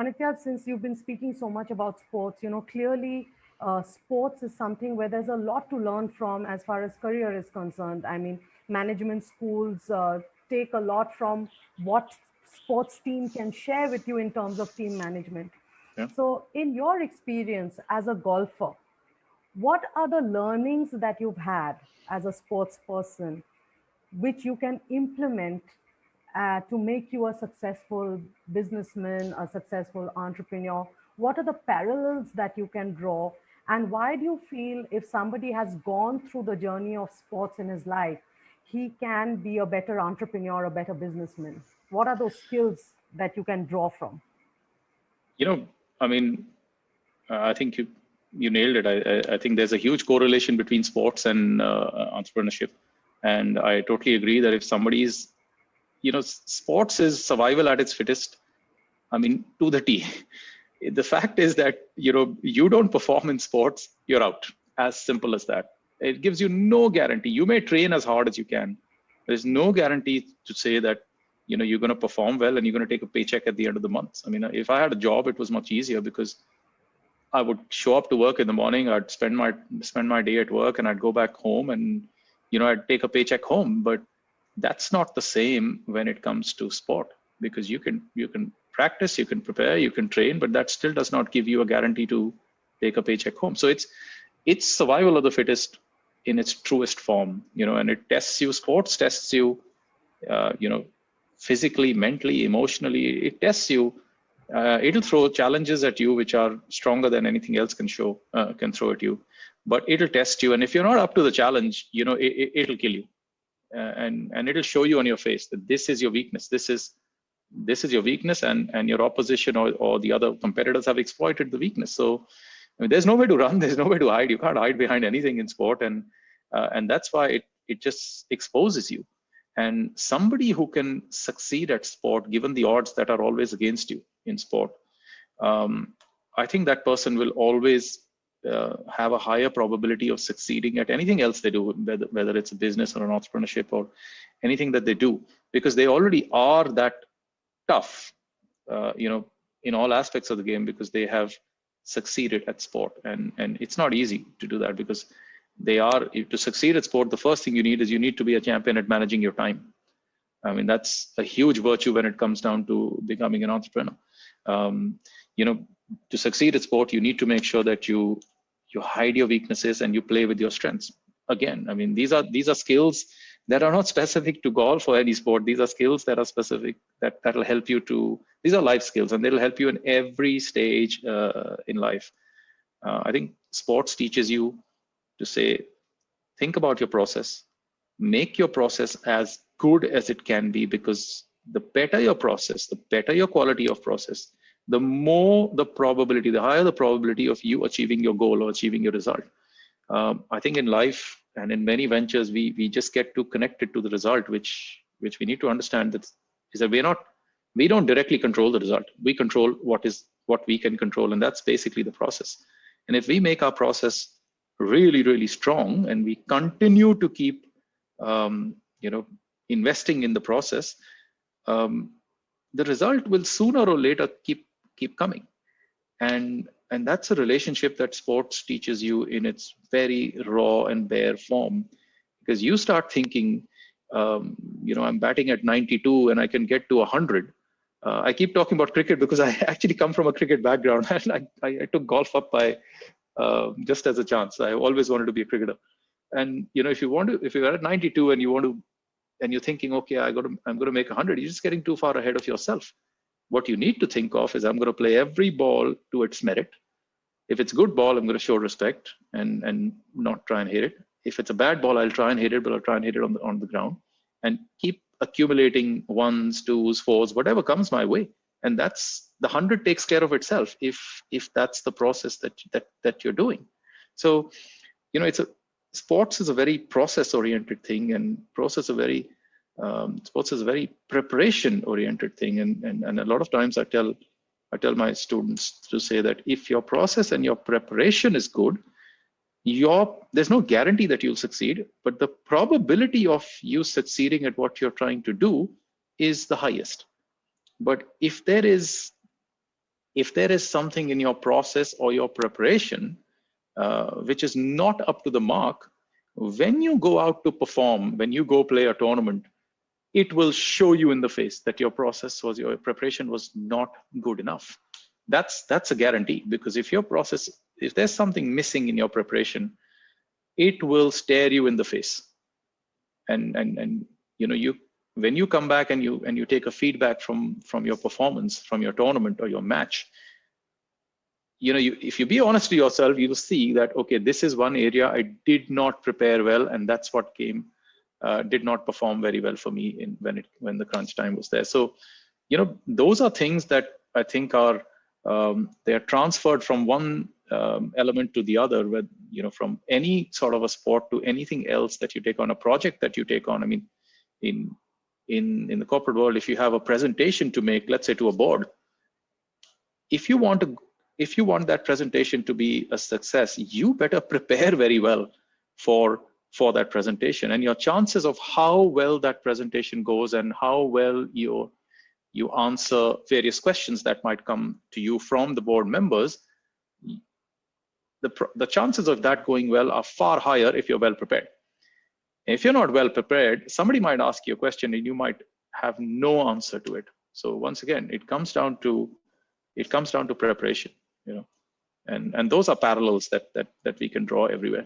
Anitya, since you've been speaking so much about sports, clearly sports is something where there's a lot to learn from as far as career is concerned. I mean, management schools take a lot from what sports team can share with you in terms of team management. Yeah. So, in your experience as a golfer, what are the learnings that you've had as a sports person which you can implement to make you a successful businessman, a successful entrepreneur? What are the parallels that you can draw? And why do you feel if somebody has gone through the journey of sports in his life, he can be a better entrepreneur, a better businessman? What are those skills that you can draw from? You know, I mean, I think you nailed it. I think there's a huge correlation between sports and entrepreneurship, and I totally agree that if somebody is, sports is survival at its fittest. I mean, to the T. The fact is that you don't perform in sports, you're out. As simple as that. It gives you no guarantee. You may train as hard as you can. There's no guarantee to say that you're going to perform well and you're going to take a paycheck at the end of the month. I mean, if I had a job, it was much easier because I would show up to work in the morning. I'd spend my day at work, and I'd go back home, and I'd take a paycheck home. But that's not the same when it comes to sport, because you can practice, you can prepare, you can train, but that still does not give you a guarantee to take a paycheck home. So it's survival of the fittest in its truest form, and it tests you. Sports tests you, physically, mentally, emotionally. It tests you. It'll throw challenges at you which are stronger than anything else can throw at you, but it'll test you. And if you're not up to the challenge, it'll kill you, and it'll show you on your face that this is your weakness. This is your weakness, and your opposition or the other competitors have exploited the weakness. So I mean, there's nowhere to run. There's nowhere to hide. You can't hide behind anything in sport, and that's why it just exposes you. And somebody who can succeed at sport, given the odds that are always against you in sport, I think that person will always have a higher probability of succeeding at anything else they do, whether it's a business or an entrepreneurship or anything that they do, because they already are that tough, in all aspects of the game, because they have succeeded at sport. And it's not easy to do that, because to succeed at sport, the first thing you need to be a champion at managing your time. I mean, that's a huge virtue when it comes down to becoming an entrepreneur. To succeed at sport, you need to make sure that you hide your weaknesses and you play with your strengths. Again, I mean, these are skills that are not specific to golf or any sport. These are skills that are specific, that'll help you these are life skills, and they'll help you in every stage in life. I think sports teaches you to say, think about your process, make your process as good as it can be, because the better your process, the better your quality of process, the higher the probability of you achieving your goal or achieving your result. I think in life and in many ventures, we just get too connected to the result, which we need to understand that is that we don't directly control the result. We control what we can control, and that's basically the process. And if we make our process really, really strong, and we continue to keep investing in the process, the result will sooner or later keep coming. And that's a relationship that sports teaches you in its very raw and bare form, because you start thinking, I'm batting at 92 and I can get to 100. I keep talking about cricket because I actually come from a cricket background, and I took golf up by just as a chance. I always wanted to be a cricketer. And if you're at 92 and you're thinking, okay, I'm going to make 100, you're just getting too far ahead of yourself. What you need to think of is, I'm going to play every ball to its merit. If it's a good ball, I'm going to show respect and not try and hit it. If it's a bad ball, I'll try and hit it, but I'll try and hit it on the ground, and keep accumulating ones, twos, fours, whatever comes my way. And that's the 100 takes care of itself if that's the process that you're doing. So, sports is a very process-oriented thing, and sports is a very preparation-oriented thing. And a lot of times I tell my students to say that if your process and your preparation is good, there's no guarantee that you'll succeed, but the probability of you succeeding at what you're trying to do is the highest. But if there is if there is something in your process or your preparation which is not up to the mark, when you go out to perform, when you go play a tournament, it will show you in the face that your your preparation was not good enough. That's a guarantee, because if there's something missing in your preparation, it will stare you in the face. And you when you come back and you take a feedback from your performance, from your tournament or your match, if you be honest to yourself, you will see that, okay, this is one area I did not prepare well, and that's what did not perform very well for me when the crunch time was there. So those are things that I think are they are transferred from one element to the other, where from any sort of a sport to anything else that you take on, a project that you take on. I mean, in the corporate world, if you have a presentation to make, let's say to a board, if you want that presentation to be a success, you better prepare very well for that presentation. And your chances of how well that presentation goes and how well you answer various questions that might come to you from the board members, the chances of that going well are far higher if you're well prepared. If you're not well prepared, somebody might ask you a question and you might have no answer to it. So once again, it comes down to preparation, and those are parallels that we can draw everywhere.